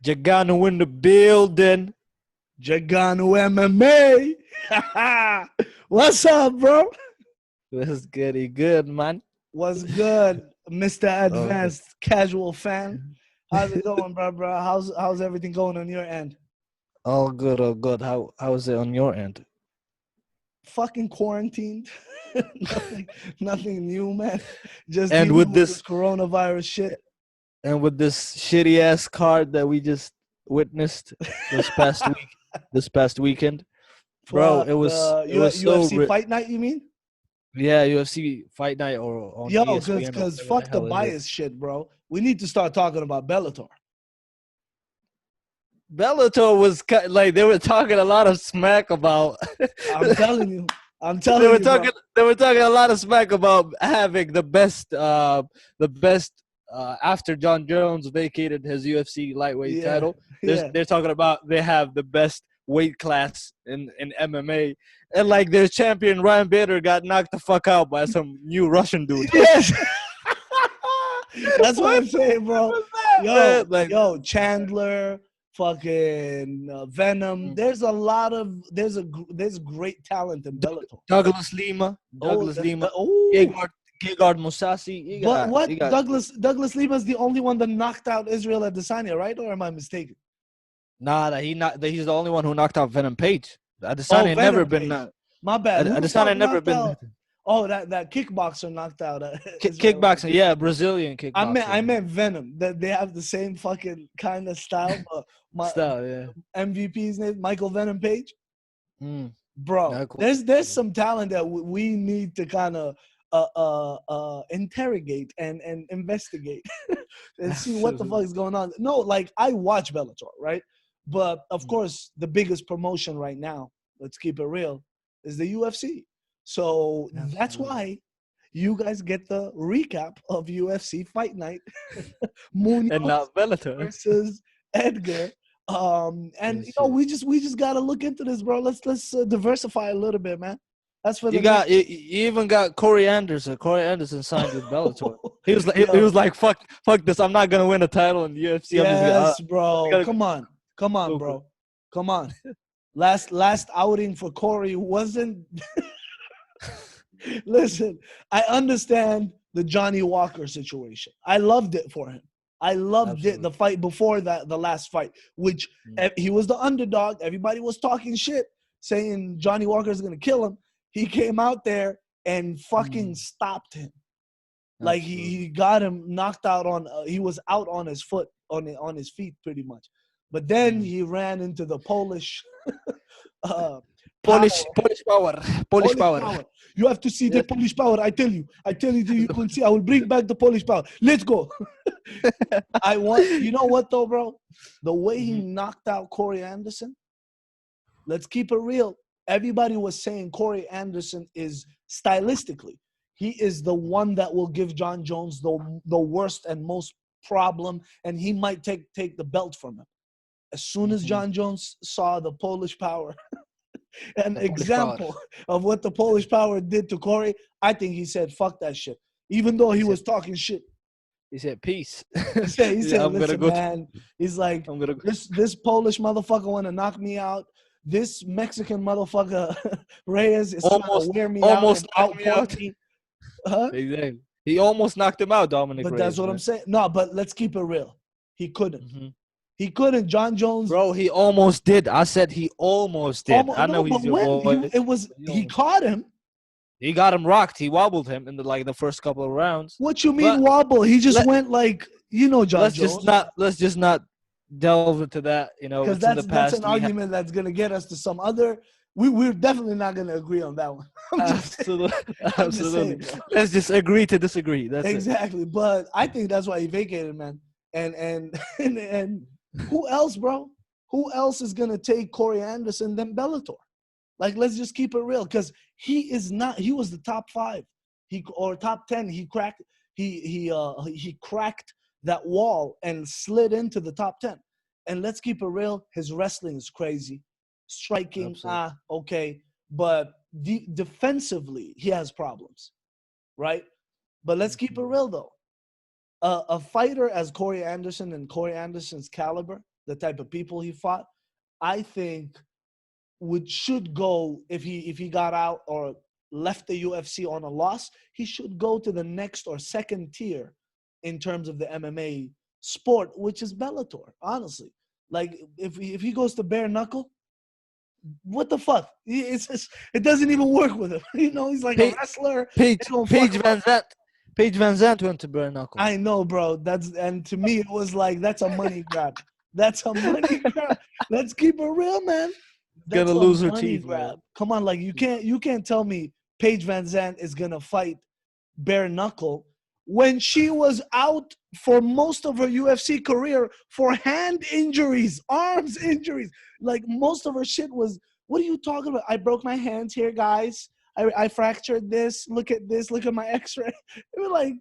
JEGANU in the building. JEGANU MMA. What's up, bro? What's goody good, man? What's good, Mr. Oh, Advanced Casual Fan? How's it going, bro? How's everything going on your end? all good, all good. How is it on your end? Fucking quarantined. nothing new, man. Just And dealing with with this this coronavirus shit. shitty ass card that we just witnessed this past weekend, bro, Fuck, it was so UFC Fight Night, you mean? yeah, UFC Fight Night or on Yo, ESPN or cause whatever the fuck the hell it is. bias shit, bro. We need to start talking about Bellator. Bellator was like they were talking a lot of smack about. I'm telling you. I'm They telling were you, bro. talking. They were talking a lot of smack about having the best after John Jones vacated his UFC lightweight Yeah, title. yeah. They're talking about they have the best weight class in MMA, and like their champion Ryan Bader got knocked the fuck out by some new Russian dude. Yes. That's what What I'm saying, bro. was that, man? Like, Yo, Chandler, fucking Venom. mm, There's great talent in Bellator. Douglas Lima, Oh, oh. Gegard Mousasi. But You what got Douglas Lima is the only one that knocked out Israel Adesanya, right? Or am I mistaken? nah. He's the only one who knocked out Venom Page. Oh, Adesanya never Venom been. Page. My bad. Who the fuck Adesanya never knocked been out? Oh, that kickboxer knocked out Israel. kickboxing. Yeah, Brazilian kickboxer. I meant Venom. That they have the same fucking kind of style. But my Style, yeah. MVP's name, Michael Venom Page. Mm. Bro, Yeah, cool. there's some talent that we need to kind of interrogate and investigate and see what the fuck is going on. No, like I watch Bellator, right? But of course, the biggest promotion right now, let's keep it real, is the UFC. So that's Absolutely. why you guys get the recap of UFC Fight Night. And Munoz not Bellator. versus Edgar. And Yes, you know, shit. we just gotta look into this, bro. Let's diversify a little bit, man. That's for the You even got Corey Anderson. Corey Anderson signed with Bellator. He Yo, was like fuck this. I'm not gonna win a title in the UFC. yes, I'm just bro. gonna Come on, go for it. bro. Come on. Last outing for Corey wasn't. Listen, I understand the Johnny Walker situation. I loved it for him. I loved it. Absolutely. The fight before that, the last fight, which he was the underdog. Everybody was talking shit, saying Johnny Walker is gonna kill him. He came out there and fucking stopped him. Like he got him knocked out on. He was out on his foot, on his feet, pretty much. But then he ran into the Polish. Power. Polish power. Polish power. You have to see the Yes. Polish power. I tell you, you will see. I will bring back the Polish power. Let's go. I want. You know what though, bro? The way he knocked out Corey Anderson. Let's keep it real. Everybody was saying Corey Anderson is stylistically, he is the one that will give John Jones the worst and most problem, and he might take the belt from him. As soon as John Jones saw the Polish power, an example of what the Polish power did to Corey, I think he said, fuck that shit. Even though he was talking shit. He said, peace. He said, I'm listen, gonna go. man. He's like, I'm gonna go. this Polish motherfucker want to knock me out. This Mexican motherfucker, Reyes, is trying to wear me out and knocked me out. outpoint me. Huh? Exactly. He almost knocked him out, Dominic But Reyes. that's what I'm saying. No, but let's keep it real. He couldn't. He couldn't. John Jones. Bro, he almost did. I said he almost did. I know he's your boy. He caught him. He got him rocked. He wobbled him in the first couple of rounds. What you mean wobble? He just went like, John Jones. Let's just not delve into that. Because that's an argument that's gonna get us to some other. We're definitely not gonna agree on that one. Absolutely. Let's just agree to disagree. That's exactly. it. But I think that's why he vacated, man. And who else, bro? Who else is gonna take Corey Anderson than Bellator? Like, let's just keep it real, because he is not. He was the top 5, or top 10. He cracked. He cracked that wall and slid into the top 10. And let's keep it real. His wrestling is crazy. Striking, okay, but defensively he has problems, right? But let's keep it real though. A fighter as Corey Anderson and Corey Anderson's caliber, the type of people he fought. I think should go if he got out or left the UFC on a loss, he should go to the next or second tier in terms of the MMA sport, which is Bellator. Honestly, like if he goes to bare knuckle, what the fuck? It's just, it doesn't even work with him. You know, he's like a wrestler. Paige Van Zandt. Paige Van Zandt went to bare knuckle. I know, bro. And to me, it was like that's a money grab. That's a money grab. Let's keep it real, man. That's Gonna lose her money teeth, grab. man. Come on, like you can't tell me Paige Van Zandt is gonna fight bare knuckle when she was out for most of her UFC career for hand injuries, arms injuries. Like most of her shit was, what are you talking about? I broke my hands here, guys. I fractured this. Look at this. Look at my x-ray. They were like,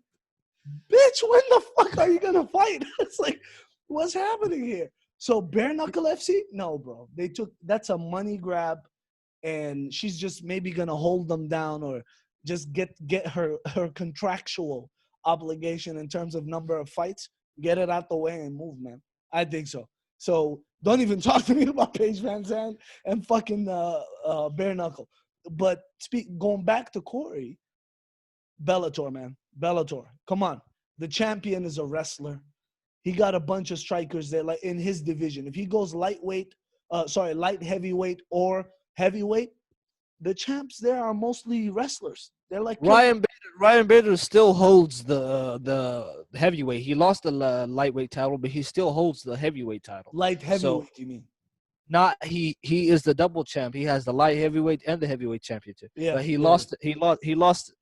bitch, when the fuck are you going to fight? It's like, what's happening here? So bare knuckle FC? No, bro. That's a money grab, and she's just maybe going to hold them down or just get her contractual obligation in terms of number of fights, get it out the way and move, man. I think so. So don't even talk to me about Paige Van Zandt and fucking bare knuckle. But going back to Corey, Bellator, man. Bellator. Come on. The champion is a wrestler. He got a bunch of strikers there, like in his division. If he goes light heavyweight or heavyweight, the champs there are mostly wrestlers. They're like Ryan Bader still holds the heavyweight. He lost the lightweight title, but he still holds the heavyweight title. Light heavyweight, you mean? Not he is the double champ. He has the light heavyweight and the heavyweight championship. Yeah, but he lost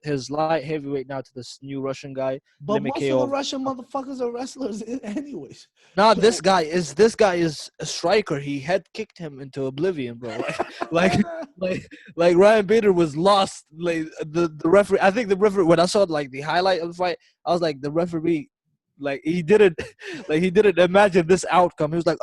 his light heavyweight now to this new Russian guy. But most of the Russian motherfuckers are wrestlers anyways. Nah, this guy is a striker. He head kicked him into oblivion, bro. Like Ryan Bader was lost. Like the referee. I think the referee, when I saw like the highlight of the fight, I was like, the referee, like he didn't imagine this outcome. He was like,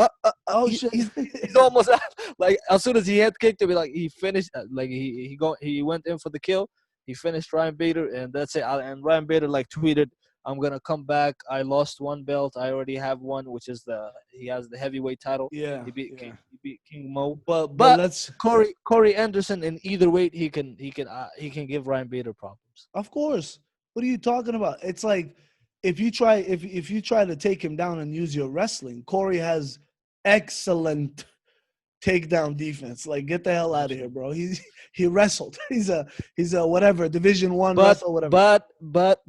shit. He's almost out. Like as soon as he head kicked him, like he finished. Like he went in for the kill. He finished Ryan Bader, and that's it. And Ryan Bader like tweeted, "I'm gonna come back. I lost one belt. I already have one, which is he has the heavyweight title. Yeah, he beat King Mo. But let's Corey Anderson in either weight, he can give Ryan Bader problems. Of course. What are you talking about? It's like if you try to take him down and use your wrestling, Corey has excellent takedown defense. Like, get the hell out of here, bro. He wrestled. He's a whatever Division I wrestler, whatever. But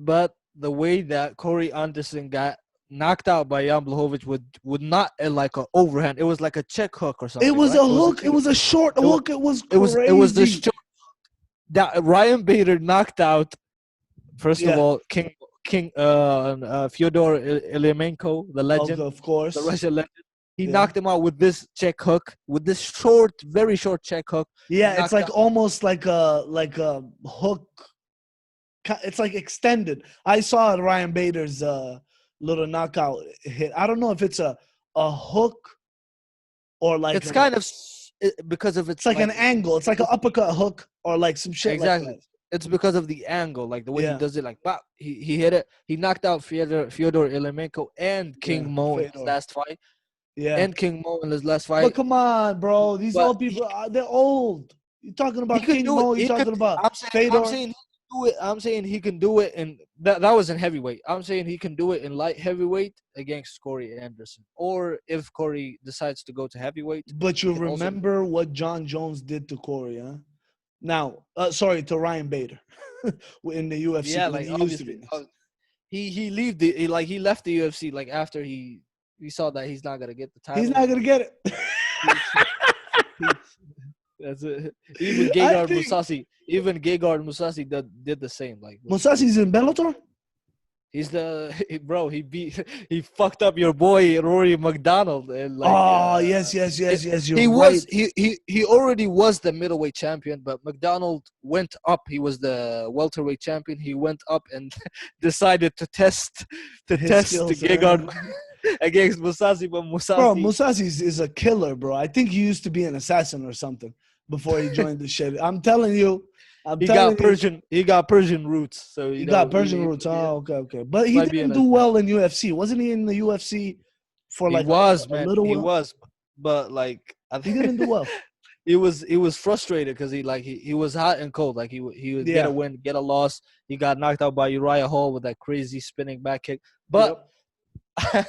the way that Corey Anderson got knocked out by Jan Blachowicz would not like an overhand. It was like a check hook or something. It was a hook. It was a short hook. It was crazy. It was the short that Ryan Bader knocked out. First of all, King Fyodor Ilyemenko, the legend, of course, the Russian legend. He knocked him out with this check hook, with this very short check hook. Yeah, it's like almost like a hook. It's like extended. I saw Ryan Bader's little knockout hit. I don't know if it's a hook or like it's kind of because of it's like an angle. It's like an uppercut hook or like some shit. Exactly. Like that. It's because of the angle, like the way he does it. Like, bop, he hit it. He knocked out Fyodor Ilyemenko and King Mo in his last fight. Yeah, and King Mo in his last fight. But come on, bro. These old people, they're old. You're talking about King Mo. You're talking about Fedor. I'm saying he can do it, and that was in heavyweight. I'm saying he can do it in light heavyweight against Corey Anderson, or if Corey decides to go to heavyweight. But you remember what John Jones did to Corey, huh? Now, to Ryan Bader in the UFC. Yeah, like he left the UFC like after he saw that he's not gonna get the title. He's not gonna get it. That's it. Even Gegard Mousasi did the same. Like Mousasi's in Bellator. He fucked up your boy Rory McDonald. And like, yes. He already was the middleweight champion, but McDonald went up. He was the welterweight champion. He went up and decided to test Gegard against Mousasi. But Mousasi is a killer, bro. I think he used to be an assassin or something before he joined the shit. I'm telling you. He got Persian roots. So he got Persian roots. Oh, okay. But he didn't do well in UFC. Wasn't he in the UFC for He like was, a man. little He while. was, but like I He think didn't do well. he was frustrated because he was hot and cold. Like he would get a Yeah. win, get a loss. He got knocked out by Uriah Hall with that crazy spinning back kick. But Yep.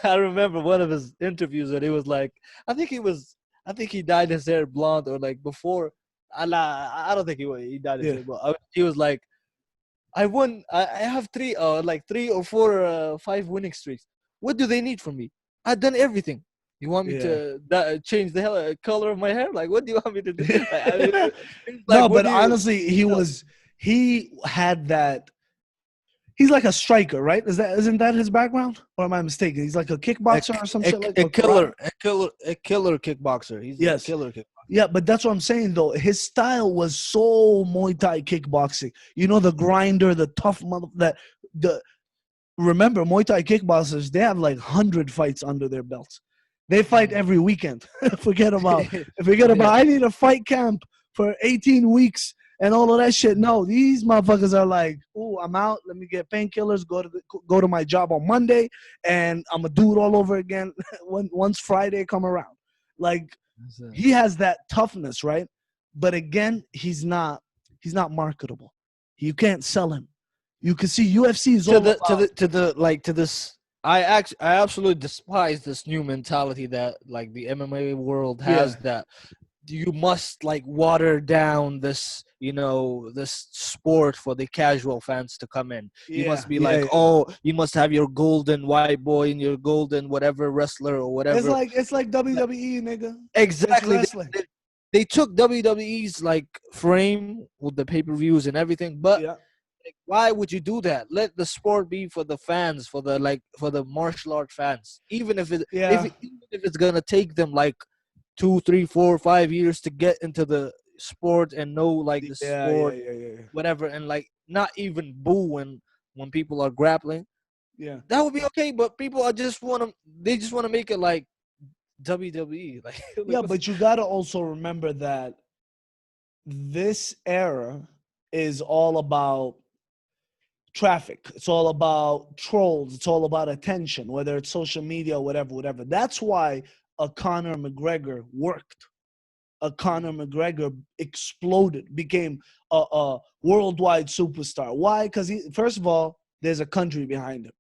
I remember one of his interviews where he was like, I think he dyed his hair blonde or like before. I don't think he dyed his Yeah. hair blonde. He was like, I won. I have like 3 or 4, 5 winning streaks. What do they need from me? I've done everything. You want me Yeah. to change the color of my hair? Like, what do you want me to do? Like, I mean, it's like, No, what but do you? honestly, No. he had that. He's like a striker, right? Isn't that his background? Or am I mistaken? He's like a kickboxer or some shit like A or karate. killer, a killer kickboxer. He's a Yes. killer kickboxer. Yeah, but that's what I'm saying though. His style was so Muay Thai kickboxing. You know, the grinder, the tough mother that the remember Muay Thai kickboxers, they have like 100 fights under their belts. They fight every weekend. Forget about Yeah. I need a fight camp for 18 weeks and all of that shit. No, these motherfuckers are like, oh, I'm out. Let me get painkillers. Go to my job on Monday, and I'm gonna do it all over again once Friday come around. Like he has that toughness, right? But again, he's not marketable. You can't sell him. You can see UFC is to all the to about the to the like to this I absolutely despise this new mentality that like the MMA world yeah, has, that you must like water down this this sport for the casual fans to come in. You yeah, must be yeah, like, yeah. oh, you must have your golden white boy and your golden whatever wrestler or whatever. It's like Like, WWE, nigga. It's exactly, wrestling. they took WWE's like frame with the pay-per-views and everything, but Yeah, like, why would you do that? Let the sport be for the fans, for the for the martial art fans. yeah, Even if it's gonna take them like 2, 3, 4, 5 years to get into the sport and know like the yeah, yeah, sport, yeah, yeah, whatever, and like not even boo when people are grappling. yeah. That would be okay, but people are just they just want to make it like WWE. Like Yeah, what's but you gotta also remember that this era is all about traffic. It's all about trolls. It's all about attention, whether it's social media or whatever, whatever. That's why a Conor McGregor worked. A Conor McGregor exploded, became a worldwide superstar. Why? Because first of all, there's a country behind him,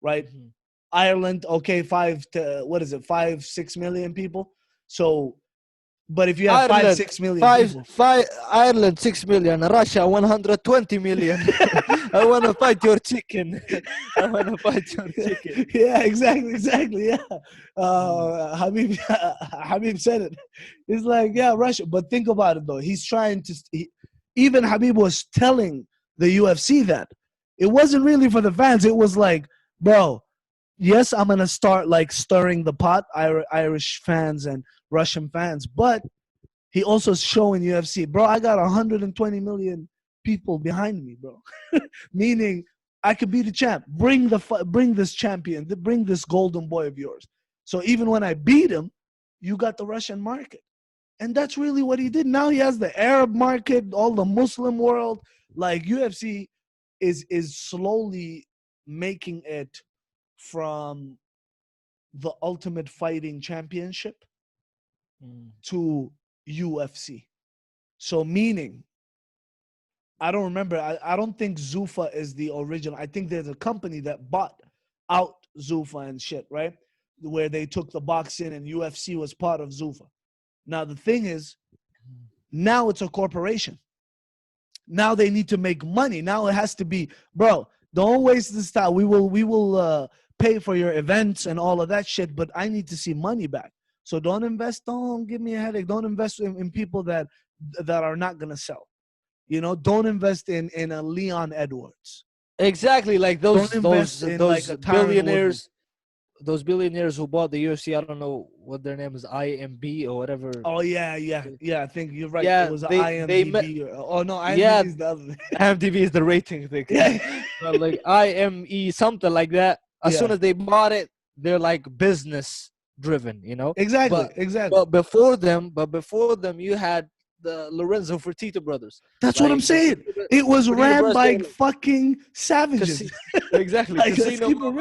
right? Mhm. Ireland, okay, 5, 6 million people. So, but if you have five, Ireland 6 million five people, five Ireland 6 million, Russia 120 million. I wanna fight your chicken. I wanna fight your chicken. yeah, exactly, yeah. Mm. Habib said it. It's like, yeah, Russia. But think about it though. He's trying to. Even Habib was telling the UFC that it wasn't really for the fans. It was like, bro, yes, I'm gonna start like stirring the pot, Irish fans and Russian fans, but he also showing UFC, bro, I got 120 million people behind me, bro. Meaning I could be the champ. Bring this champion, bring this golden boy of yours. So even when I beat him, you got the Russian market. And that's really what he did. Now he has the Arab market, all the Muslim world. Like UFC is slowly making it from the Ultimate Fighting Championship Mm. to UFC. So meaning, I don't remember. I don't think Zuffa is the original. I think there's a company that bought out Zuffa and shit, right? Where they took the boxing and UFC was part of Zuffa. Now the thing is, now it's a corporation. Now they need to make money. Now it has to be, bro, don't waste this time. We will pay for your events and all of that shit, but I need to see money back. So don't give me a headache. Don't invest in people that are not gonna sell. You know, don't invest in a Leon Edwards. Exactly, like Don't invest in like a Tyron Woodley. those billionaires who bought the UFC. I don't know what their name is, IMB or whatever. Oh yeah, yeah, yeah. I think you're right. It Yeah, was an they met. IMDb. Oh no, Yeah, IMDb is the other thing. IMDb is the rating thing. Yeah, But like IME something like that. As soon yeah. as they bought it, they're like business driven, you know. Exactly, But exactly. but before them, you had the Lorenzo Fertitta brothers. That's what I'm Like the saying. It was Fertitta ran brothers, they by were like, fucking savages. exactly, Like, let's casino keep it real.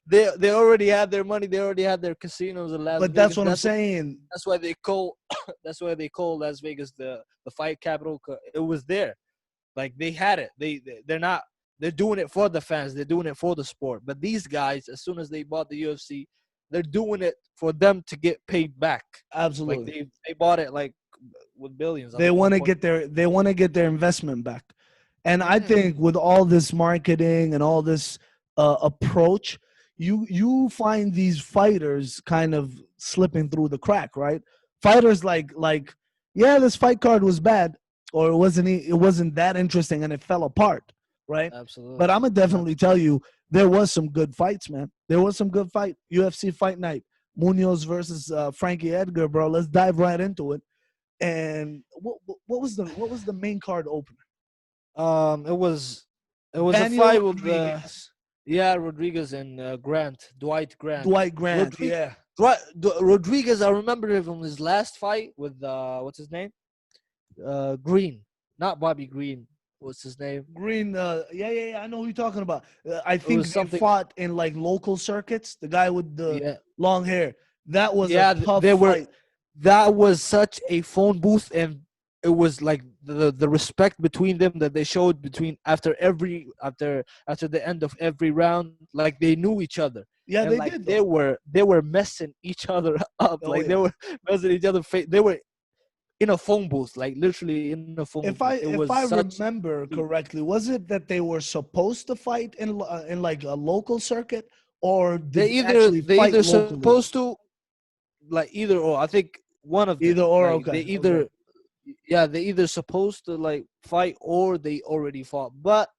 motherfuckers. They already had their money. They already had their casinos in Las But that's Vegas. what I'm saying. That's why they call that's why they call Las Vegas the fight capital. It was there. Like they had it. They're not. They're doing it for the fans. They're doing it for the sport. But these guys, as soon as they bought the UFC, they're doing it for them to get paid back. Like Absolutely. they bought it like with billions. I They think want to 1.1. get their investment back. And I Mhm. think with all this marketing and all this approach, you find these fighters kind of slipping through the crack, right? Fighters like yeah, this fight card was bad, or it wasn't that interesting and it fell apart, right? But Absolutely. I'm gonna definitely tell Absolutely. you there was some good fights, man. There was some good fight. UFC Fight Night, Munoz versus Frankie Edgar, bro. Let's dive right into it. And what was the main card opener? It was a Daniel fight with Rodriguez, Rodriguez and Grant, Dwight Grant. Dwight Grant, Rodriguez, yeah, Rodriguez, I remember him from his last fight with what's his name? Green, not Bobby Green. What's his name? Green, yeah. I know who you're talking about. I It was think they something. fought in like local circuits. The guy with the Yeah, long hair. That was a yeah. tough They were. fight. That was such a phone booth, and it was like the respect between them that they showed between after the end of every round. Like they knew each other, Yeah, and they like did they though. were they were messing each other up. Oh Like they yeah. were messing each other face. They were in a phone booth, like literally in a phone booth. If Like I it was if I such. remember correctly, was it that they were supposed to fight in like a local circuit, or did they actually They fight either locally? supposed to, like either or. I think one of them. Either or, Like they okay, okay. either, yeah, they either supposed to like fight or they already fought. But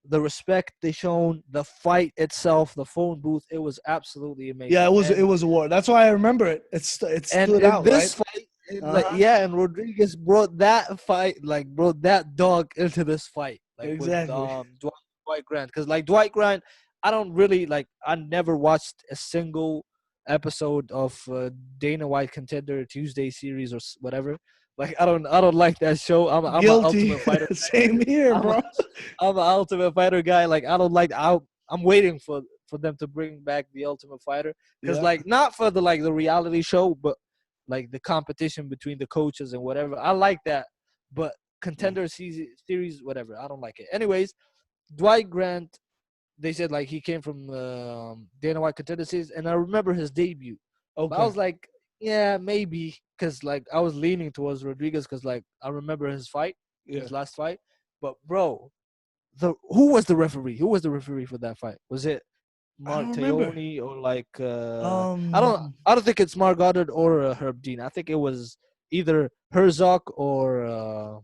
the respect they shown, the fight itself, the phone booth, it was absolutely Yeah, amazing. it was a war. That's why I remember it. It And stood in out, right? this fight, like Uh-huh. yeah, and Rodriguez brought that fight, like brought that dog into this fight, like with Exactly. Dwight Grant, because like Dwight Grant, I don't really like. I never watched a single episode of Dana White Contender Tuesday series or whatever. Like I don't like that show. I'm an Guilty. Ultimate Fighter. Same here, I'm a, bro. I'm an Ultimate Fighter guy. Like I don't like. I'm waiting for them to bring back the Ultimate Fighter, because Yeah. like not for the like the reality show, but like the competition between the coaches and whatever. I like that, but Yeah. Contender series, whatever. I don't like it. Anyways, Dwight Grant. They said like he came from Dana White Contender series, and I remember his debut. But I Okay. was like, yeah, maybe, because like I was leaning towards Rodriguez, because like I remember Yeah. his last fight. But bro, who was the referee? Who was the referee for that fight? Was it I Mark don't remember. Tayoni or like Um. I don't think it's Mark Goddard or Herb Dean. I think it was either Herzog or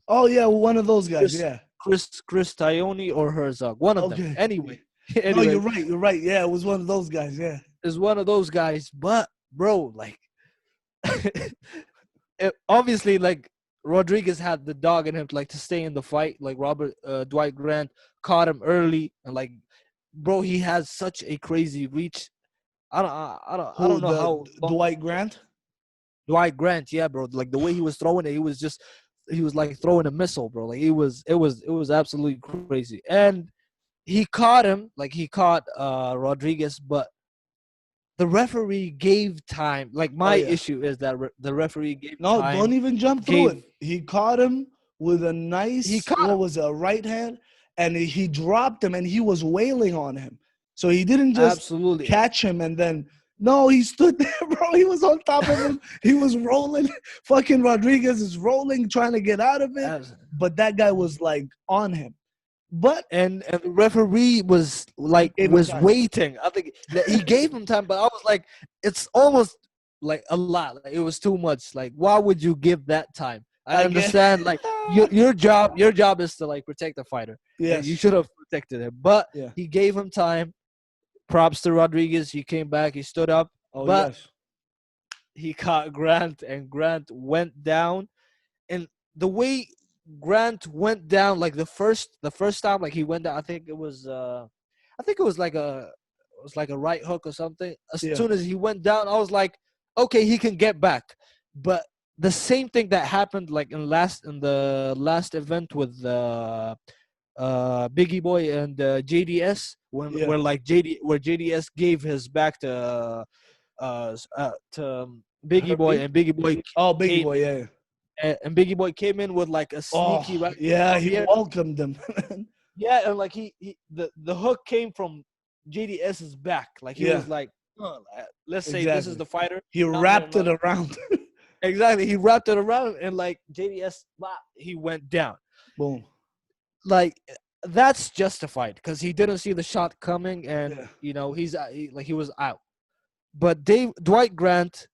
Oh yeah, one of those guys. Chris Yeah. Chris Tayoni or Herzog. One of them. Okay. Anyway, No, you're anyways, right. You're right. Yeah, it was one of those guys. Yeah. is one of those guys. But bro, like obviously like Rodriguez had the dog in him to like to stay in the fight. Like Dwight Grant caught him early, and like bro, he has such a crazy reach. I Who don't know the how long Dwight Grant? Dwight Grant, yeah, bro. Like the way he was throwing it, he was like throwing a missile, bro. Like it was absolutely crazy. And he caught him, like he caught Rodriguez, but the referee gave time. Like Oh my yeah. issue is that the referee gave No, don't time, even jump through it. gave He caught him with a he nice, caught what him. was it, a right hand, and he dropped him, and he was wailing on him. So he didn't just Absolutely. catch him and then. No, he stood there, bro. He was on top of him. He was rolling. Fucking Rodriguez is rolling, trying to get out of it. Abs- But that guy was like on him. But and the referee was he like gave him was time. waiting. I think that he gave him time, but I was like, it's almost like a lot. Like it was too much. Like why would you give that time? I I get. understand. Like your job is to like protect the fighter, and you Yes. should have protected him. But Yeah. he gave him time. Props to Rodriguez. He came back. He stood up, Oh but yes. he caught Grant, and Grant went down. And the way Grant went down, like the first time, like he went down. I think it was like a right hook or something. As Yeah. soon as he went down, I was like, okay, he can get back. But the same thing that happened like in the last event with Biggie Boy and JDS, when Yeah. where like JDS gave his back to Biggie Boy, Herbie? and Biggie Boy Oh, Biggie came Boy, yeah. and Biggie Boy came in with like a sneaky Oh, right yeah, from he here. welcomed them. Yeah, and like the hook came from JDS's back. Like he Yeah, was like, let's say this is exactly. the fighter. He Now I'm wrapped it gonna around. exactly. He wrapped it around and like JDS, he went down. Boom. Like that's justified because he didn't see the shot coming, and Yeah. he was out. But Dwight Grant,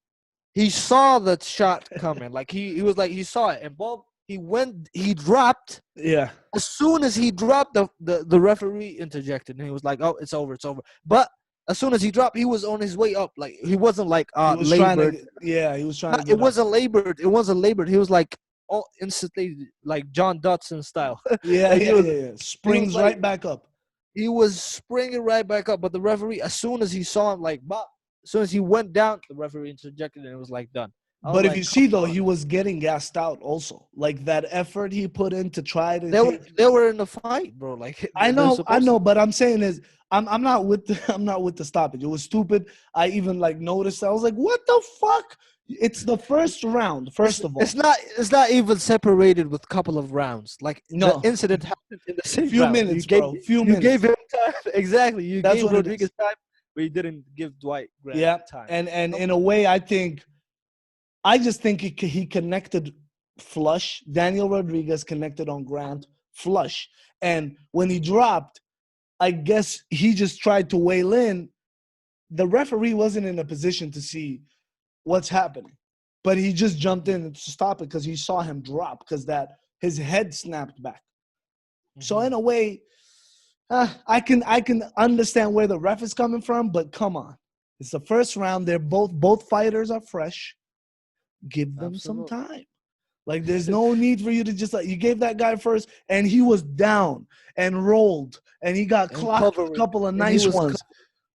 he saw the shot coming. Like he was like he saw it, and Bob he dropped. Yeah. As soon as he dropped, the referee interjected and he was like, "Oh, it's over, it's over." But as soon as he dropped, he was on his way up. Like he wasn't like He was trying to labored. get, yeah, he was trying to It get up. wasn't labored. It wasn't labored. He was like all instantly like John Dotson style. Yeah, Like yeah, yeah, yeah. he was Springs like right back up. he was springing right back up. But the referee, as soon as he saw him, like, as soon as he went down, the referee interjected and it was like done. I was But if like, you come see though, on. he was getting gassed out also. Like that effort he put in to try to They were in a fight, bro. Like they're I supposed to. know, but I'm saying is I'm not with the I'm not with the stoppage. It was stupid. I even like noticed. I was like, what the fuck? It's the first round, first of all. It's not even separated with a couple of rounds. Like the No, incident happened in the same few round. minutes, bro. Few You minutes. gave him time. Exactly. You That's gave what it Rodriguez is. time, but you didn't give Dwight Grant Yeah, time. and in a way, I just think he connected flush. Daniel Rodriguez connected on Grant flush, and when he dropped, I guess he just tried to wail in. The referee wasn't in a position to see what's happening, but he just jumped in to stop it because he saw him drop because that his head snapped back. So in a way, I can understand where the ref is coming from, but come on, it's the first round. They're both fighters are fresh. Give them some Absolutely. time. Like there's no need for you to just like you gave that guy first, and he was down and rolled, and he got And clocked a covering. couple of And he nice was ones.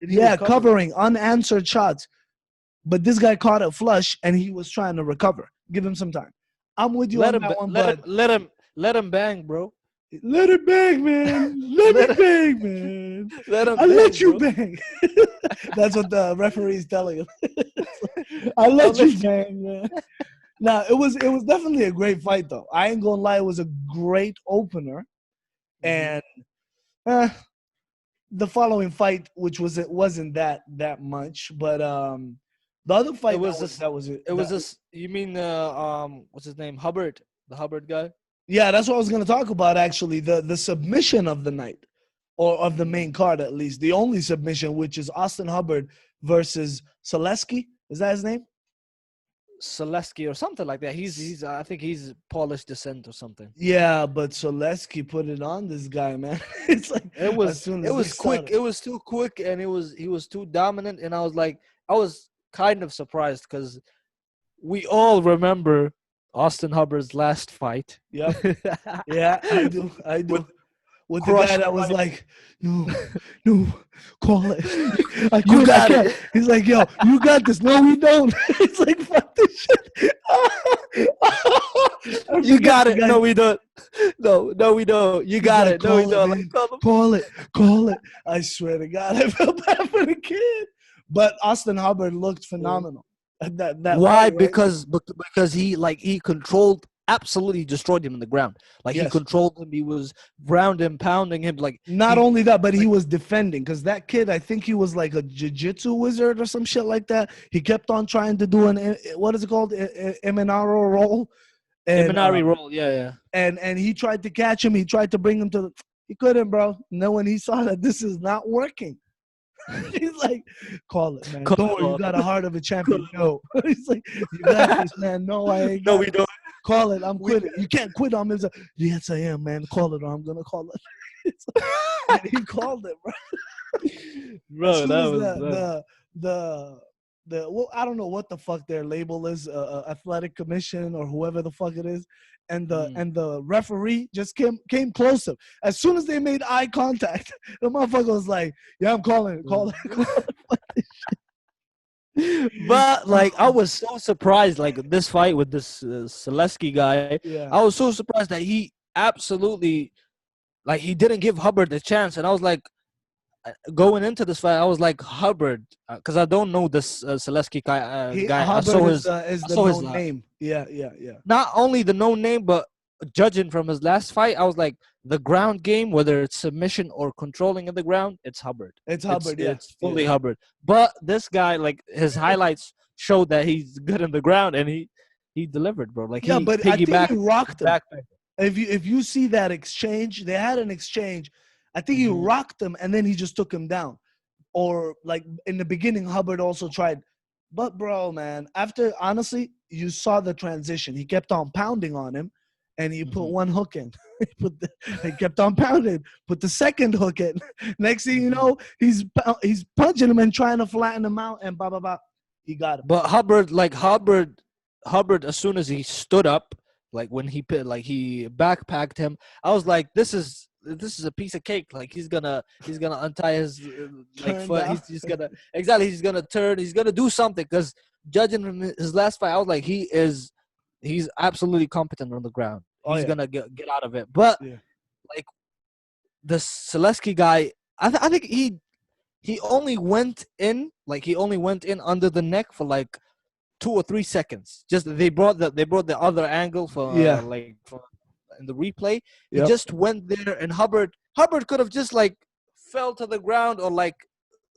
and he was Yeah, covering. covering unanswered shots. But this guy caught it flush, and he was trying to recover. Give him some time. I'm with you Let on him that ba- one, but let him bang, bro. let it bang, man. Let me Let him, bang, man. let him I let bang, you bro. bang. That's what the referee is telling him. I I'll let you let you. bang, man. Now it was definitely a great fight though. I ain't gonna lie, it was a great opener. Mhm. And uh, the following fight, which it wasn't that much, but the other It fight was this. that was it. It was this. You mean what's his name? Hubbard, the Hubbard guy. Yeah, that's what I was gonna talk about actually. The submission of the night, or of the main card at least. The only submission, which is Austin Hubbard versus Selesky. Is that his name? Selesky or something like that. He's I think he's Polish descent or something. Yeah, but Selesky put it on this guy, man. It's like as soon It as they was quick. started. It was too quick, and he was too dominant. And I was kind of surprised because we all remember Austin Hubbard's last fight. Yep. Yeah, I do. I With do. With the guy crushed that was right. like, no, no, call it. I You quit. I got can't. it. He's like, yo, you got this. No, we don't. It's like, fuck this shit. I You forget got the it. guy. No, we don't. No, we don't. You He's got like, it. No, we call it, don't. Like, man. call him. Call it. Call it. I swear to God, I felt bad for the kid. But Austin Hubbard looked phenomenal at that Why? fight, right? Because he controlled, absolutely destroyed him in the ground. Like he Yes. controlled him. He was ground and pounding him. Like Not he only that, but he like was defending because that kid, I think he was like a jiu-jitsu wizard or some shit like that. He kept on trying to do what is it called, Eminaro roll, and Imanari roll. Yeah, yeah. and he tried to catch him. He tried to bring him to he couldn't, bro. And then when he saw that this is not working, he's like, "Call it, man. Call Don't him worry, you off. got a heart of a Call champion." him No, he's like, "You got this, man. No, I ain't no, got we it. don't. Call it. I'm We quitting. You can't quit on me." He's like, "Yes, I am, man. Call it, or I'm gonna call it." It's like- and he called it, bro. As Bro, soon that as was well, I don't know what the fuck their label is, athletic commission or whoever the fuck it is, and mm. the referee just came closer. As soon as they made eye contact, the motherfucker was like, "Yeah, I'm calling it, call it, call it." But like I was so surprised, like this fight with this Selesky guy. I Yeah. was so surprised that he absolutely like he didn't give Hubbard a chance, and I was like going into this fight, I was like Hubbard because I don't know this Selesky guy. Hubbard is I the saw his no name. Yeah, yeah, yeah. not only the no name, but judging from his last fight, I was like the ground game, whether it's submission or controlling of the ground, it's Hubbard. It's It's Hubbard. Yeah, it's yeah, fully Hubbard. But this guy, like his highlights showed that he's good in the ground, and he delivered, bro. Like yeah. he But I think he piggybacked rocked him. back. If you see that exchange, they had an exchange. I think he Mhm. rocked him and then he just took him down. Or like in the beginning, Hubbard also tried. But bro, man, after honestly, you saw the transition. He kept on pounding on him, and he put Mhm. one hook in. He kept on pounding. Put the second hook in. Next thing you Mhm. know, he's punching him and trying to flatten him out, and blah blah blah. He got him. But Hubbard, as soon as he stood up, like when like he backpacked him, I was like, this is a piece of cake. Like he's gonna untie his like Turned foot. out. He's gonna exactly. He's gonna turn. He's gonna do something. Because judging from his last fight, I was like, he's absolutely competent on the ground. Oh He's yeah, gonna get out of it. But yeah, like the Selesky guy, I think he only went in under the neck for like 2 or 3 seconds. Just they brought the other angle for yeah, from in the replay. He yep, just went there, and Hubbard could have just like fell to the ground or like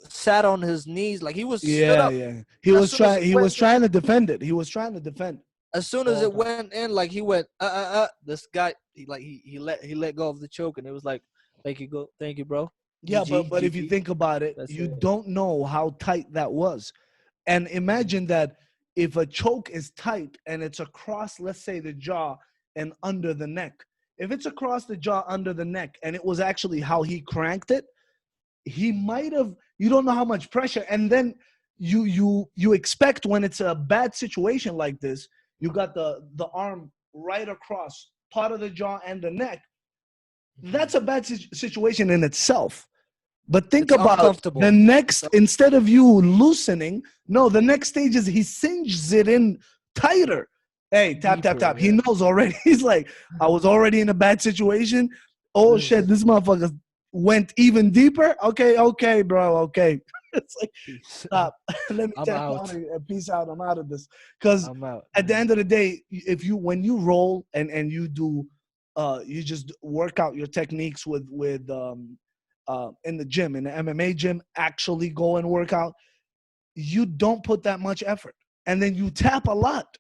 sat on his knees. Like he was stood yeah, up. yeah. And as soon as it He went was in, trying to defend it. He was trying to defend as soon the as whole it time. went in, like he went this guy he let go of the choke, and it was like thank you, bro. Yeah, GG, but if you GG. think about it, That's you it. don't know how tight that was. And Mhm. imagine that if a choke is tight and it's across, let's say, the jaw and under the neck. If it's across the jaw under the neck and it was actually how he cranked it, he might have, you don't know how much pressure. And then you expect when it's a bad situation like this, you got the arm right across part of the jaw and the neck. Mhm. That's a bad situation in itself. But think It's about the uncomfortable. It's next, instead of you loosening, no, the next stage is he singes it in tighter. Hey, tap, tap, deeper. tap. He Yeah. knows already. He's like, I was already in a bad situation. Oh shit, This this motherfucker went even deeper. Okay, okay, bro. Okay. It's like, peace. stop. Let me I'm tap out out. and peace out. I'm out of this. Because I'm out. at the Man. end of the day, if you when you roll and you do you just work out your techniques with in the gym, in the MMA gym, actually go and work out, you don't put that much effort. And then you tap a lot.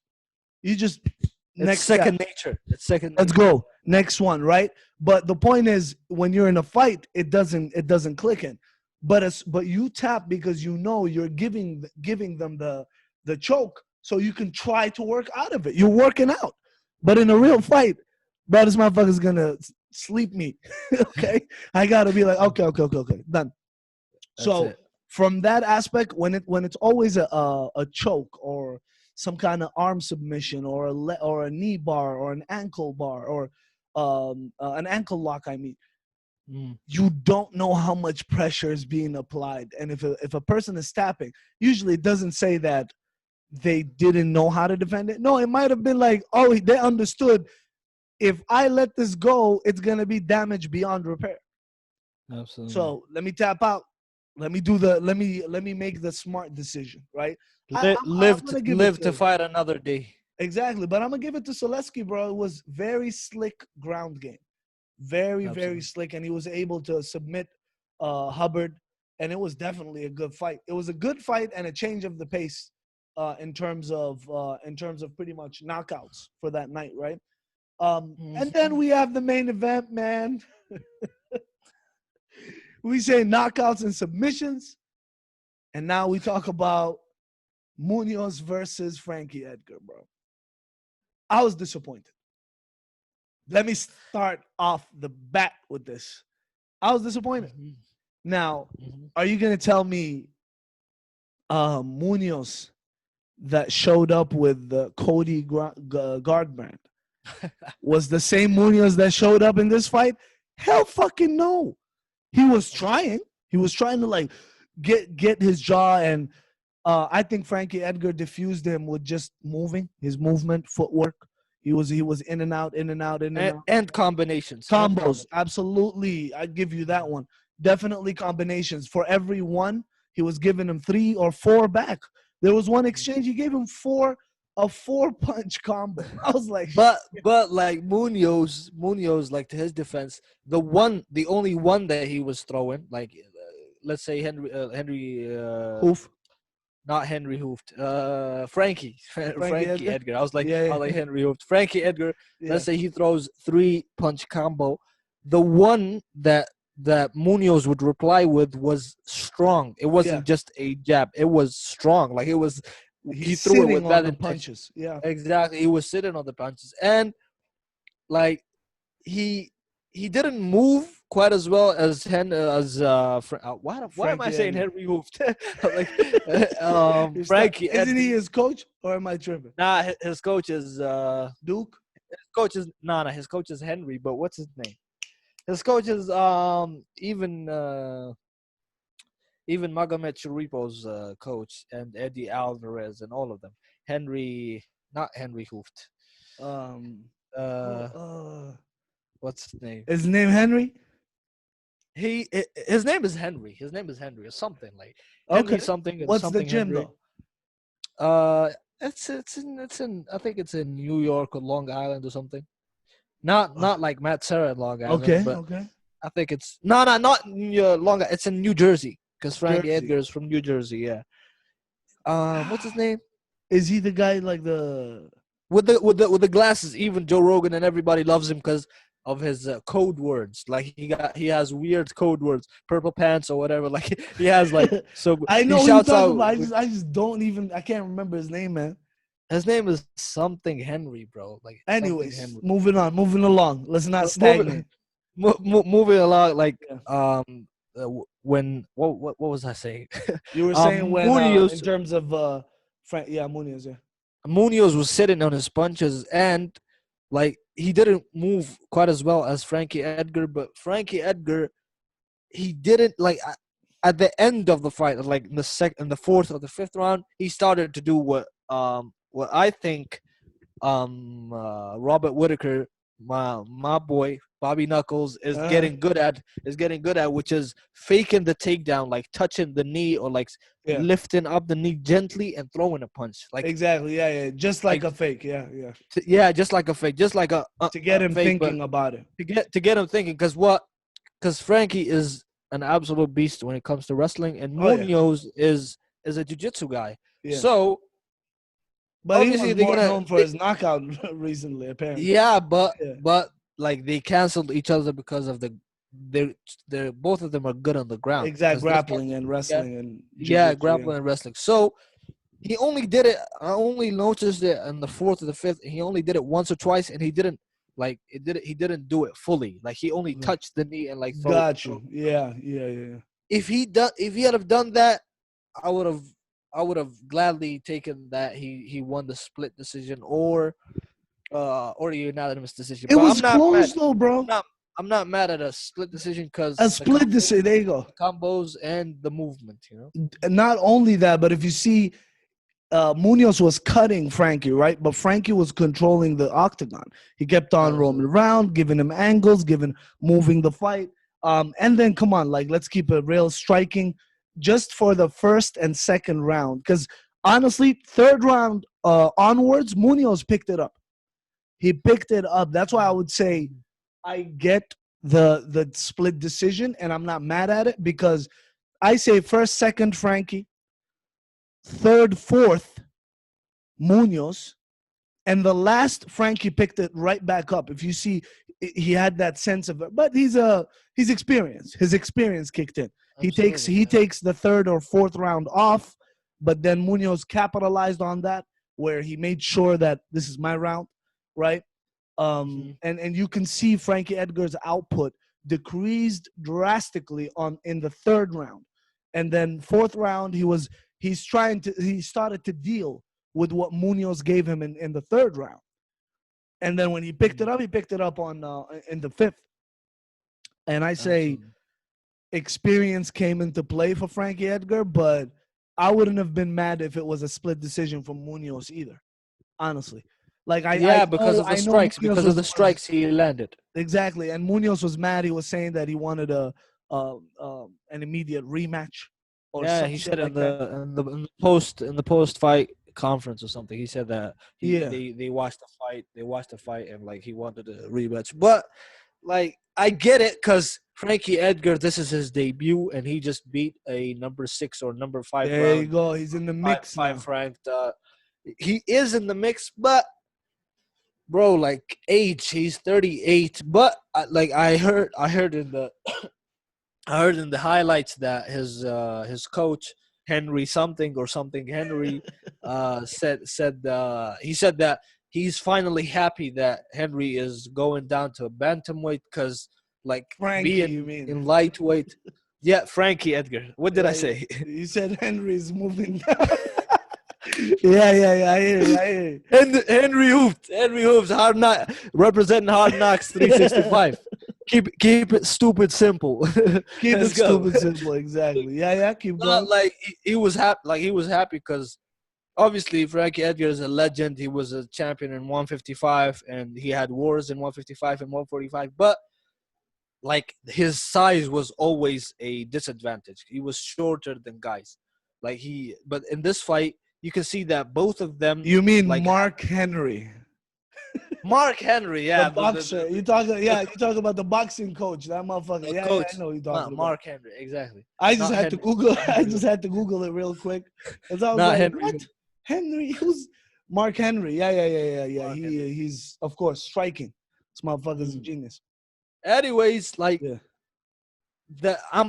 You just It's next tap. second nature. It's second Let's nature. go. Next one, right? But the point is when you're in a fight, it doesn't click in. But you tap because you know you're giving them the choke so you can try to work out of it. You're working out. But in a real fight, bro, this motherfucker's gonna sleep me. Okay? I gotta be like, okay, okay, okay, okay, done. That's So it. from that aspect, when it's always a choke or some kind of arm submission or or a knee bar or an ankle bar or an ankle lock, I mean, Mm. you don't know how much pressure is being applied. And if a person is tapping, usually it doesn't say that they didn't know how to defend it. No, it might have been like, oh, they understood. If I let this go, it's gonna be damage beyond repair. Absolutely. So let me tap out. Let me make the smart decision, right? I'm gonna give it Live to to fight another day. exactly, but I'm gonna give it to Selesky, bro. It was very slick ground game, very very Absolutely. slick, and he was able to submit Hubbard, and it was definitely a good fight. It was a good fight and a change of the pace in terms of pretty much knockouts for that night, right? And then Mhm. we have the main event, man. We say knockouts and submissions. And now we talk about Munoz versus Frankie Edgar, bro. I was disappointed. Let me start off the bat with this. I was disappointed. Mhm. Now, Mhm. are you going to tell me Munoz that showed up with the Cody Garbrandt was the same Munoz that showed up in this fight? Hell fucking no. He was trying. He was trying to like get his jaw and I think Frankie Edgar diffused him with just moving, his movement, footwork. He was in and out, in and out, in and out. And combinations. And Combos, combinations. absolutely. I give you that one. Definitely combinations. For every one, he was giving him 3 or 4 back. There was one exchange he gave him a 4 punch combo. I was like, But like Munoz, like to his defense, the only one that he was throwing, like let's say hoof, not Henry Hooft, Frankie, Frankie Frankie Edgar. Edgar. I was like Yeah, Henry Hooft, Frankie Edgar. yeah, Let's say he throws 3 punch combo. The one that Munoz would reply with was strong. It yeah. wasn't just a jab. It was strong. Like it was. He He's threw it sitting with on that the intention. punches. Yeah. Exactly. He was sitting on the punches, and like he he didn't move quite as well as why am I Frankie saying Edgar. Henry moved? Like Frankie Isn't he Edgar. his coach, or am I tripping? Nah, his coach is Duke. his coach is Henry, but what's his name? His coach is even Magomed Chiripo's coach and Eddie Alvarez and all of them. Henry, not Henry Hooft. Um, oh, Uh, what's his name? his name Henry. His name is Henry. His name is Henry or something like Okay. Henry something and What's the something gym Henry. though? Uh, it's in I think it's in New York or Long Island or something. Not like Matt Serra in Long Island, Okay. but Okay. I think it's no not Long. It's in New Jersey because Frankie Jersey. Edgar is from New Jersey. Yeah. What's his name? Is he the guy like the? With the glasses. Even Joe Rogan and everybody loves him because of his code words. Like he has weird code words, purple pants or whatever. Like he has like so I he know who you shouts talking out. about. I just don't even. I can't remember his name, man. His name is something Henry, bro. Like something Anyways, Henry. moving on, moving along. Let's not Moving stagnate. moving along. Like Yeah. when what was I saying? You were saying when in Munoz terms of Frank, yeah, Munoz, yeah. Munoz was sitting on his punches and like he didn't move quite as well as Frankie Edgar, but Frankie Edgar he didn't like at the end of the fight, like in the fourth or the fifth round, he started to do what I think Robert Whitaker, my boy Bobby Knuckles Uh-huh. is getting good at, which is faking the takedown, like touching the knee or like Yeah, lifting up the knee gently and throwing a punch, exactly. Yeah, yeah. Just like like a fake. Yeah, yeah. yeah, just like a fake, just like To get a him fake, but thinking about it. to get him thinking, because Frankie is an absolute beast when it comes to wrestling, and Oh yeah, Munoz is a jiu-jitsu guy. yeah. So But he obviously was more known for his knockout recently, apparently. yeah, but Yeah. like they canceled each other because of they're both of them are good on the ground Exact because this guy, grappling and yeah, wrestling and yeah, jiu-jitsu. Yeah. grappling and wrestling. So he only did it. I only noticed it in the fourth or the fifth. He only did it once or twice, and he didn't like it. Did it? He didn't do it fully. Like he only Okay. touched the knee and like Got throw. you. Yeah, yeah, yeah. If he had have done that, I would have gladly taken that he won the split decision or the unanimous decision. It But was close though, I'm bro. not I'm not mad at a split decision A because split decision. There you go. the combos and the movement. And not only that, but if you see, Munoz was cutting Frankie, right? But Frankie was controlling the octagon. He kept on roaming Absolutely. around, giving him angles, moving the fight. And then come on, like let's keep it real, striking just for the first and second round. Because honestly, third round onwards, Munoz picked it up. He picked it up. That's why I would say I get the split decision, and I'm not mad at it because I say first, second, Frankie, third, fourth, Munoz, and the last Frankie picked it right back up. If you see, he had that sense of it, but he's experienced. His experience kicked in. Absolutely. He takes the third or fourth round off, but then Munoz capitalized on that, where he made sure that this is my round, right? Mhm. And you can see Frankie Edgar's output decreased drastically in the third round, and then fourth round he started to deal with what Munoz gave him in the third round, and then when he picked it up, on in the fifth, and I say Absolutely. experience came into play for Frankie Edgar, but I wouldn't have been mad if it was a split decision from Munoz either. Honestly, like Yeah, because of the I know strikes. Munoz Because of the was strikes he landed. exactly, and Munoz was mad. He was saying that he wanted an immediate rematch or Yeah, some he shit said like that. in the post fight conference or something. He said that Yeah, they watched the fight. They watched the fight and like he wanted a rematch. But like I get it because Frankie Edgar, this is his debut, and he just beat a number 6 or number 5 there you round go. He's in the mix five now. ranked. He is in the mix, but bro, like age, he's 38. But like I heard in the highlights that his coach Henry something or something Henry he said that he's finally happy that Henry is going down to a bantamweight because like Frankie, you being mean? in lightweight. Yeah, Frankie Edgar. What did I Yeah, say? you said Henry's moving down. Yeah. I hear you. I hear And Henry Hoops, hard knock representing Hard Knocks you. 365. Keep it stupid simple. Keep Let's it go. stupid simple. Exactly. Yeah. Keep Not going. like he was happy. Like he was happy because obviously Frankie Edgar is a legend. He was a champion in 155, and he had wars in 155 and 145. But like his size was always a disadvantage. He was shorter than guys. But in this fight, you can see that both of them You mean like Mark Henry, Mark Henry, the yeah, boxer? You talk, the, yeah, you talk about the boxing coach, that motherfucker. the Yeah, I coach, know what you're not talking about. Mark Henry, exactly, I just not had to Henry, Google. not I Henry, just had to Google it real quick, cause I was not like, Henry, "What? Henry? Who's Mark Henry? Yeah. Mark Henry. He's of course striking. This motherfucker's a Mm. genius. Anyways, like Yeah.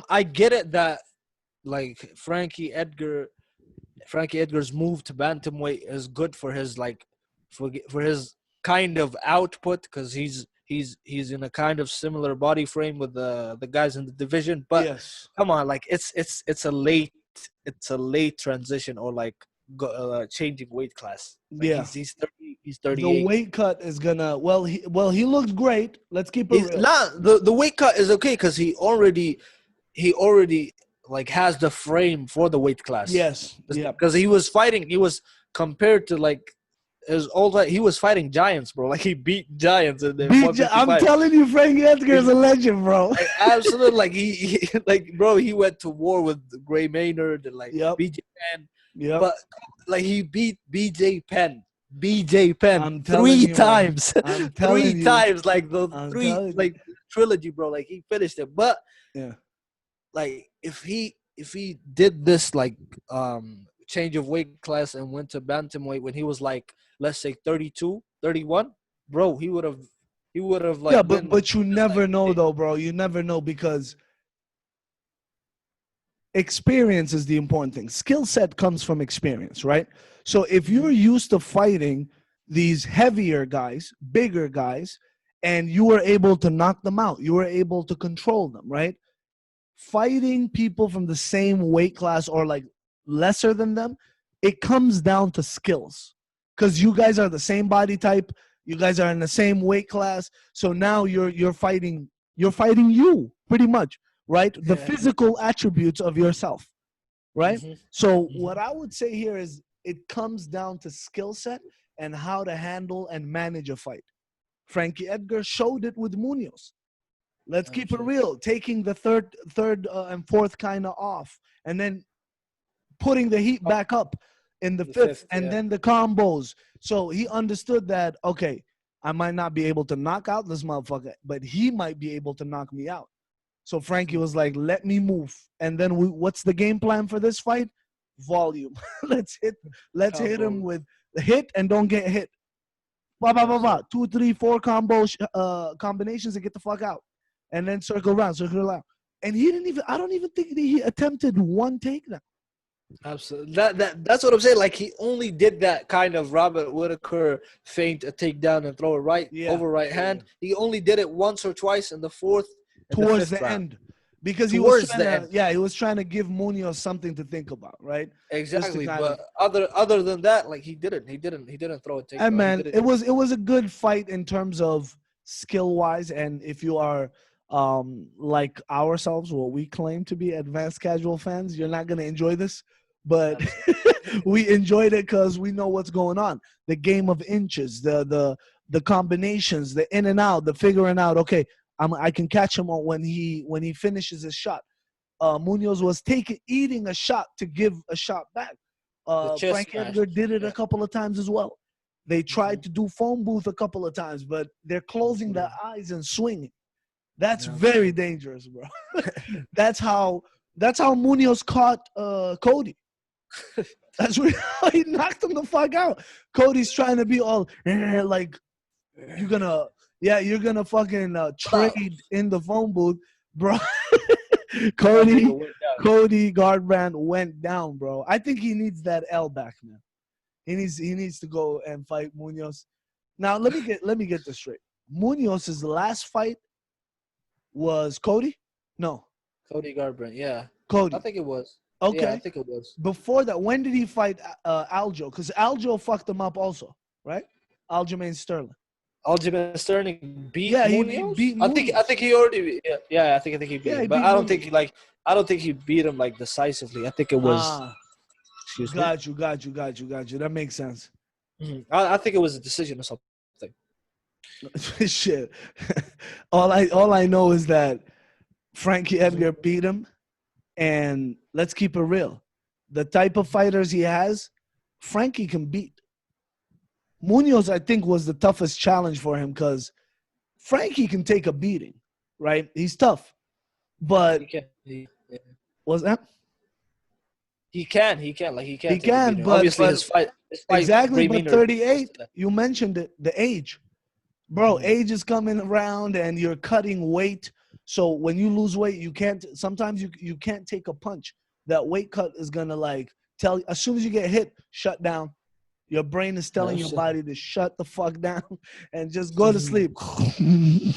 I get it that like Frankie Edgar's move to bantamweight is good for his like for his kind of output because he's in a kind of similar body frame with the guys in the division. But Yes. come on, like it's a late transition or like changing weight class. Like Yeah. he's The 38. weight cut is gonna. He looked great. Let's keep it He's real. not the weight cut is okay because he already like has the frame for the weight class Yes. Yeah. because he was compared to like his old he was fighting giants, bro. Like he beat giants in the I'm 155. telling you, Frankie Edgar is He, a legend, bro. like absolutely like he like bro he went to war with Gray Maynard and like Yep. BJ Penn, Yep. but like he beat BJ Penn I'm telling three you, man. times, I'm three telling you. times like the I'm three telling you. like trilogy, bro. Like he finished it, but Yeah. like if he did this like change of weight class and went to bantamweight when he was like let's say 32, 31, bro, he would have Yeah, like been but you just like never know though, bro. You never know because experience is the important thing. Skill set comes from experience, right? So if you're Mhm. used to fighting these heavier guys, bigger guys, and you were able to knock them out, you were able to control them, right? Fighting people from the same weight class or like lesser than them, it comes down to skills. Because you guys are the same body type, you guys are in the same weight class. So now you're fighting you pretty much, right? The Yeah. physical attributes of yourself, right? Hmm. So what Hmm. I would say here is it comes down to skill set and how to handle and manage a fight. Frankie Edgar showed it with Munoz. Let's keep it Absolutely. real. Taking the third and fourth kind of off, and then putting the heat Oh, back up in the the fifth, fifth, and yeah. then the combos. So he understood that okay, I might not be able to knock out this motherfucker, but he might be able to knock me out. So Frankie Mhm. was like, "Let me move." And then what's the game plan for this fight? Volume. Let's hit him Combo, with the hit and don't get hit. Blah blah blah blah. absolutely. 2, 3, 4 combinations and get the fuck out, and then circle around. And he didn't even. I don't even think that he attempted one takedown. Absolutely. That's what I'm saying. Like he only did that kind of Robert Whitaker feint, a takedown and throw it Yeah, over right yeah. hand. He only did it once or twice in the fourth and the Towards fifth the round. end, because he was Towards trying the to. end. Yeah, he was trying to give Munoz something to think about, right? Just to Exactly. kind of. But other than that, like he didn't throw a And takedown. He man, didn't it was a good fight in terms of skill wise, and if you are like ourselves, what we claim to be advanced casual fans, you're not gonna enjoy this. but we enjoyed it because we know what's going on. The game of inches, the combinations, the in and out, the figuring out. Okay, I can catch him on when he finishes his shot. Munoz was eating a shot to give a shot back. Frankie Edgar did it a couple of times as well. They tried to do phone booth a couple of times, but they're closing their eyes and swinging. That's very dangerous, bro. That's how Munoz caught Cody. That's how he knocked him the fuck out. Cody's trying to be all like, you're gonna fucking trade in the phone booth, bro. Cody Garbrandt went down, bro. I think he needs that L back, man. He needs to go and fight Munoz. Now let me get this straight. Munoz's last fight was Cody? No. Cody Garbrandt, yeah. Cody. I think it was. Okay. Yeah, I think it was. Before that, when did he fight Aljo? Because Aljo fucked him up also, right? Aljamain Sterling. Aljamain Sterling beat Munoz? He beat Munoz. I think he already I think he beat him. But I don't think he beat him like decisively. I think it was Got you. That makes sense. Mm-hmm. I think it was a decision or something. Shit. All I know is that Frankie Edgar beat him, and let's keep it real. The type of fighters he has, Frankie can beat. Munoz, I think, was the toughest challenge for him because Frankie can take a beating, right? He's tough. But was that? He can. But obviously his fight exactly. But 38, you mentioned it, the age, bro. Age is coming around, and you're cutting weight. So when you lose weight, you can't. Sometimes you can't take a punch. That weight cut is gonna like tell you as soon as you get hit, shut down. Your brain is telling your body to shut the fuck down and just go to sleep,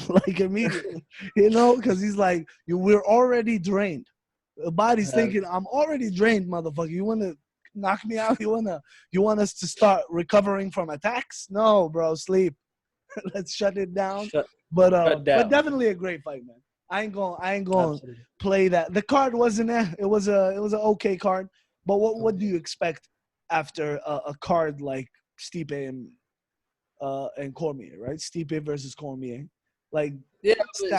like immediately, because he's like, we're already drained. The body's thinking, I'm already drained, motherfucker. You want to knock me out? You want us to start recovering from attacks? No, bro, sleep. Let's shut it down. But definitely a great fight, man. I ain't going to play that. The card wasn't there. It was an okay card. But what do you expect after a card like Stipe and Cormier, right? Stipe versus Cormier, like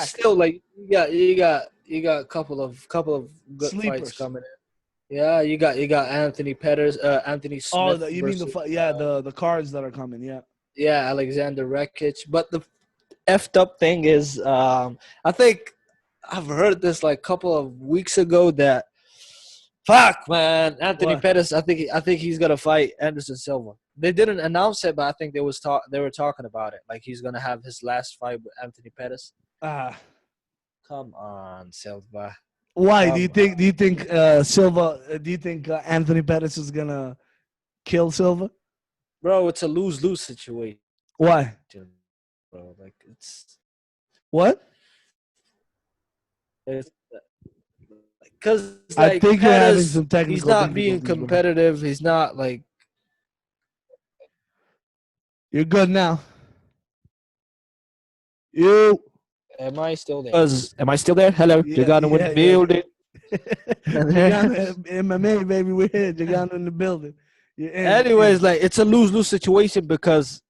still like you got a couple of good fights coming in. Yeah, you got Anthony Pettis, Anthony Smith. Oh, you mean the cards that are coming? Yeah, Alexander Rakic. But the effed up thing is, I think I've heard this like a couple of weeks ago that. Fuck, man, Anthony Pettis. I think he's gonna fight Anderson Silva. They didn't announce it, but I think they were talking about it. Like he's gonna have his last fight with Anthony Pettis. Come on, Silva. Why do you think Silva? Do you think Anthony Pettis is gonna kill Silva? Bro, it's a lose-lose situation. Why? Bro, like it's what? Because I think you're having some technical. He's not being competitive. He's not like. You're good now. Am I still there? Am I still there? Hello, JEGANU in the building. JEGANU MMA, baby, we're here. JEGANU in the building. Anyways, like it's a lose-lose situation because.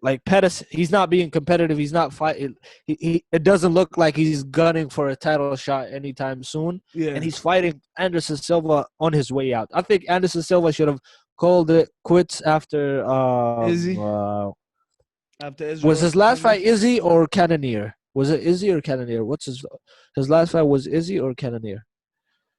Like Pettis, he's not being competitive. He's not fighting. It doesn't look like he's gunning for a title shot anytime soon. Yeah. And he's fighting Anderson Silva on his way out. I think Anderson Silva should have called it quits after Izzy. After Israel. Was his last fight Izzy or Cannonier? Was it Izzy or Cannonier? What's his last fight was Izzy or Cannonier?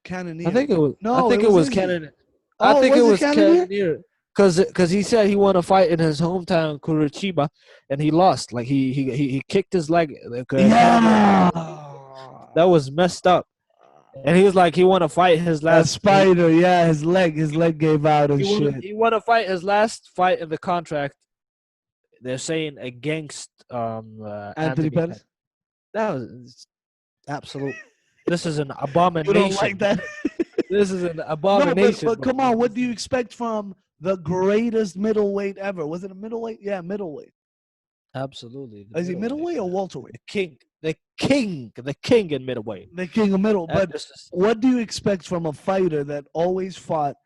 Cannonier. I think it was. No, I think it was Cannonier. Oh, I think it was Cannonier. Because he said he wanted to fight in his hometown Curitiba, and he lost. Like he kicked his leg. Yeah. That was messed up. And he was like he wanted to fight his last. Spider, his leg gave out and shit. He wanted to fight his last fight in the contract. They're saying against Anthony Pettis. That was absolute. This is an abomination. You don't like that? This is an abomination. No, but come on, what do you expect from the greatest middleweight ever? Was it a middleweight? Yeah, middleweight. Absolutely. Is he middleweight or welterweight? The king in middleweight. The king of middle. But what do you expect from a fighter that always fought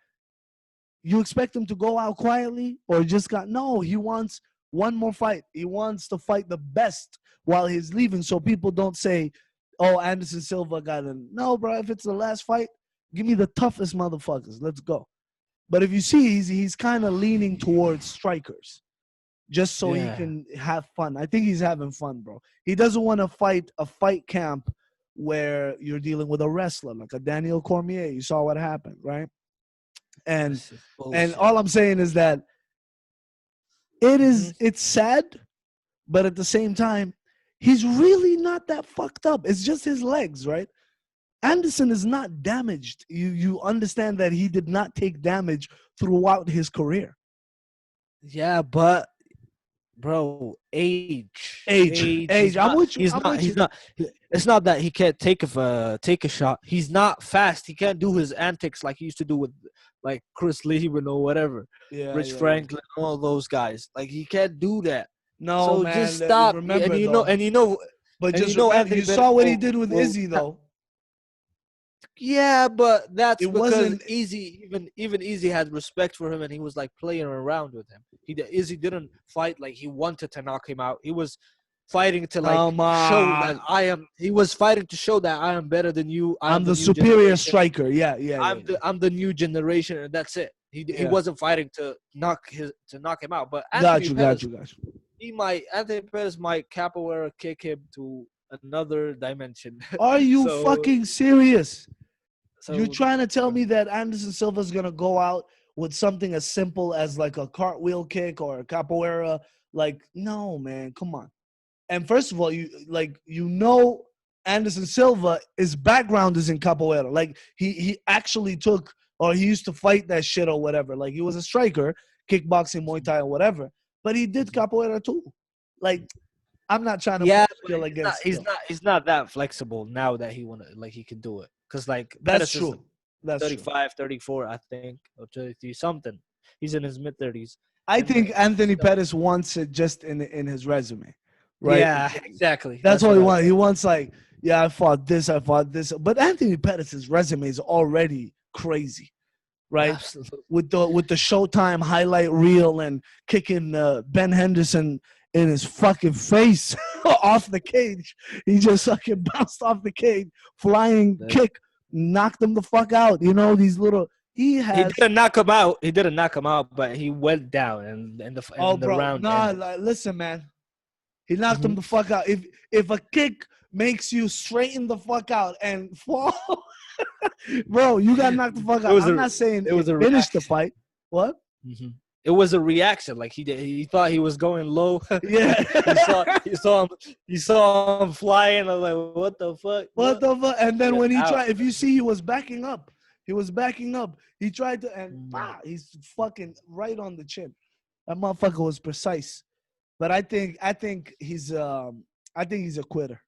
you expect him to go out quietly or just got no? He wants one more fight. He wants to fight the best while he's leaving, so people don't say, "Oh, Anderson Silva got in." No, bro. If it's the last fight, give me the toughest motherfuckers. Let's go. But if you see, he's kind of leaning towards strikers, just so he Yeah. can have fun. I think he's having fun, bro. He doesn't want to fight a fight camp where you're dealing with a wrestler like a Daniel Cormier. You saw what happened, right? And This is bullshit. all I'm saying is that it's sad, but at the same time, he's really not that fucked up. It's just his legs, right? Anderson is not damaged. You understand that he did not take damage throughout his career. Yeah, but bro, age. Age. I'm with you. It's not that he can't take a shot. He's not fast. He can't do his antics like he used to do with like Chris Lehman or whatever, Rich Franklin, all those guys. Like he can't do that. No, so man. just stop. Remember, But just remember, you saw what he did with Izzy, though. Yeah, but that's it because wasn't Izzy, even Izzy had respect for him, and he was like playing around with him. Izzy didn't fight like he wanted to knock him out. He was fighting to like show that I am. He was fighting to show that I am better than you. I'm the superior striker. Yeah. I'm the new generation, and that's it. He wasn't fighting to knock him out. But got you. Anthony Pettis might capoeira kick him to another dimension. Are you fucking serious? You're trying to tell me that Anderson Silva is gonna go out with something as simple as like a cartwheel kick or a capoeira? Like, no, man, come on. And first of all, Anderson Silva, his background is in capoeira. Like he actually took, or he used to fight that shit or whatever. Like he was a striker, kickboxing, Muay Thai, or whatever. But he did capoeira too. Like, I'm not trying to skill against. He's not that flexible now that he can do it. Because like that's true. That's 35, 34, I think, or 33 something. He's in his mid 30s. I think Anthony Pettis wants it just in his resume, right? Yeah, exactly. That's what he wants. He wants like, yeah, I fought this. But Anthony Pettis' resume is already crazy, right? Absolutely. With the Showtime highlight reel and kicking Ben Henderson in his fucking face off the cage. He just fucking bounced off the cage, flying kick, knocked him the fuck out. You know, these little he didn't knock him out. He didn't knock him out, but he went down in the round. Nah, like, listen, man. He knocked him the fuck out. If a kick makes you straighten the fuck out and fall, bro, you got knocked the fuck out. I'm not saying it was finish the fight. What? Mm-hmm. It was a reaction. Like he thought he was going low. Yeah. he saw him flying. I was like, what the fuck? What the fuck? And then when he tried, if you see, he was backing up. He tried to, and he's fucking right on the chin. That motherfucker was precise. But I think he's a quitter.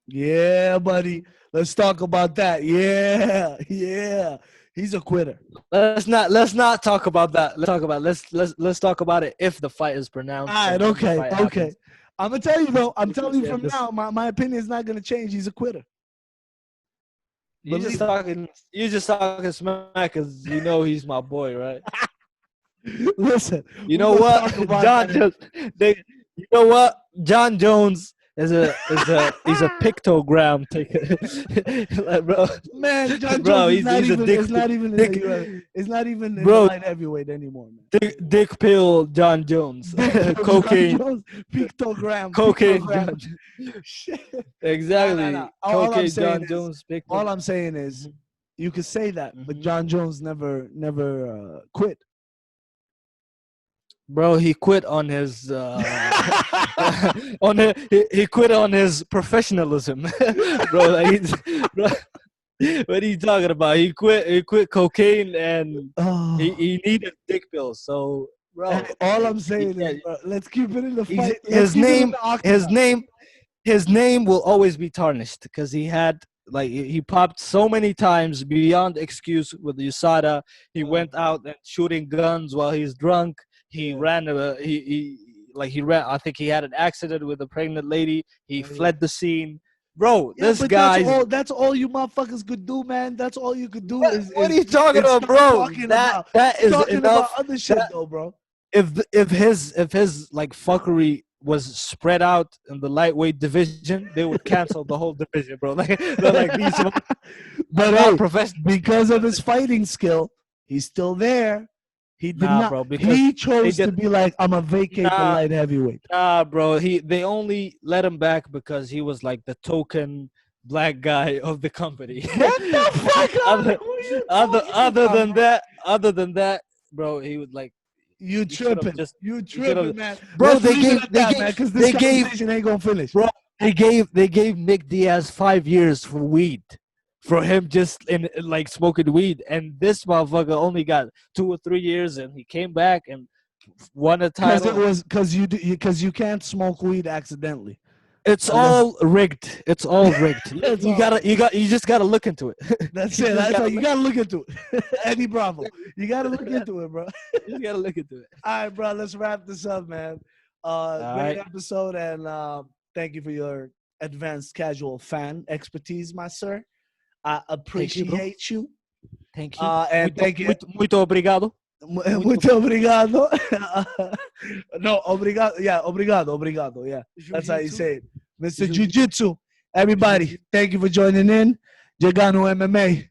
Yeah, buddy. Let's talk about that. Yeah. He's a quitter. Let's not talk about that. Let's talk about it if the fight is pronounced. All right, okay. I'm gonna tell you though. I'm telling you from now, my opinion is not gonna change. He's a quitter. You're just talking smack because you know he's my boy, right? Listen, you know what, John Jones is a pictogram taker. Like, bro, man, John Jones is not even in the light heavyweight anymore, man. Dick pill John Jones. Cocaine. John Jones, pictogram. Cocaine. Shit. Exactly. No. Cocaine John Jones. All I'm saying is, you could say that, but John Jones never quit. Bro, he quit on his he quit on his professionalism. Bro, what are you talking about? He quit cocaine and he needed dick pills. So, bro, all I'm saying is, bro, let's keep it in the fight. His name will always be tarnished because he popped so many times beyond excuse with USADA. He went out and shooting guns while he's drunk. He ran. I think he had an accident with a pregnant lady. He fled the scene. bro. Yeah, This but guy's. that's all you motherfuckers could do, man. That's all you could do What is are you talking is about, start bro? talking That about that is talking about enough. other shit That though, bro. if his like fuckery was spread out in the lightweight division, they would cancel the whole division, bro. Like they're like these are But not hey, professionals. because of his fighting skill, he's still there. He did Nah, not. bro, because He they chose to did. be like, I'm gonna vacate the Nah, light heavyweight. nah, bro. They only let him back because he was like the token black guy of the company. Get the fuck out of here! other, What are you talking other about, than bro? that, bro, he would like You he should have tripping? just You he should have. tripping, man? Bro, Let's they leave it gave at they that, man, gave because this they gave conversation ain't gonna finish. bro they gave Nick Diaz 5 years for weed. For him just in like smoking weed, and this motherfucker only got 2 or 3 years, and he came back and won a Because it title. was because you can't smoke weed accidentally It's unless all rigged. It's all rigged. it's all right. You just gotta look into it. That's you it. just That's all. gotta You look. gotta look into it. Eddie Bravo. You gotta look into it, bro. You just gotta look into it. All right, bro. Let's wrap this up, man. All Great right. episode, and thank you for your advanced casual fan expertise, my sir. I Thank you, bro. appreciate you. Thank you. And thank you. Muito obrigado. Muito Muito obrigado. No, obrigado. Yeah, obrigado. Yeah, that's how you Jiu-jitsu. say it. Mr. Jiu-jitsu. Jiu Jitsu. Everybody, thank you for joining in. JEGANU MMA.